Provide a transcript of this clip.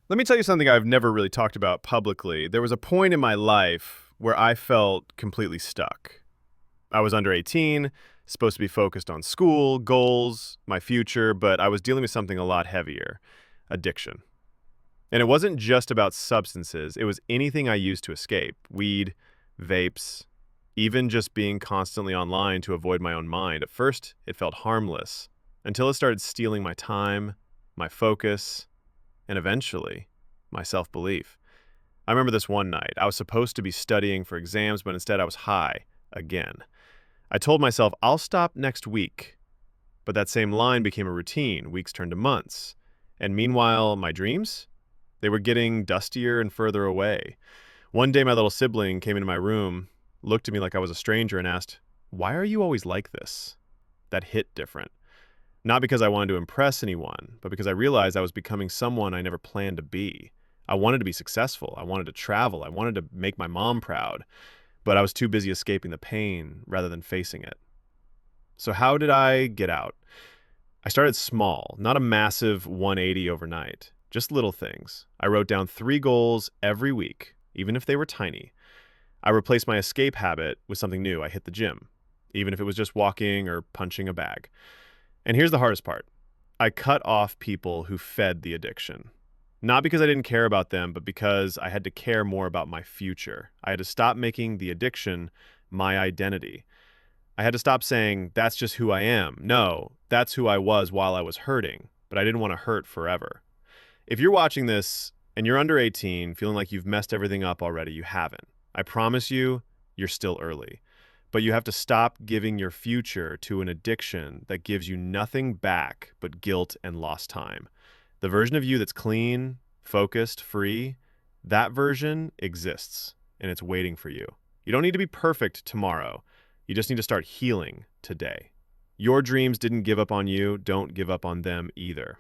Let me tell you something I've never really talked about publicly. There was a point in my life where I felt completely stuck. I was under 18, supposed to be focused on school, goals, my future, but I was dealing with something a lot heavier: addiction. And it wasn't just about substances, it was anything I used to escape: weed, vapes, even just being constantly online to avoid my own mind. At first, it felt harmless until it started stealing my time, my focus, and eventually, my self belief. I remember this one night. I was supposed to be studying for exams, but instead I was high again. I told myself, I'll stop next week. But that same line became a routine. Weeks turned to months. And meanwhile, my dreams? They were getting dustier and further away. One day, my little sibling came into my room, looked at me like I was a stranger, and asked, "Why are you always like this?" That hit different. Not because I wanted to impress anyone, but because I realized I was becoming someone I never planned to be. I wanted to be successful. I wanted to travel. I wanted to make my mom proud. But I was too busy escaping the pain rather than facing it. So, how did I get out? I started small, not a massive 180 overnight, just little things. I wrote down 3 goals every week, even if they were tiny. I replaced my escape habit with something new. I hit the gym, even if it was just walking or punching a bag. And here's the hardest part: I cut off people who fed the addiction. Not because I didn't care about them, but because I had to care more about my future. I had to stop making the addiction my identity. I had to stop saying, that's just who I am. No, that's who I was while I was hurting, but I didn't want to hurt forever. If you're watching this and you're under 18, feeling like you've messed everything up already, you haven't. I promise you, you're still early. But you have to stop giving your future to an addiction that gives you nothing back but guilt and lost time. The version of you that's clean, focused, free, that version exists and it's waiting for you. You don't need to be perfect tomorrow. You just need to start healing today. Your dreams didn't give up on you. Don't give up on them either.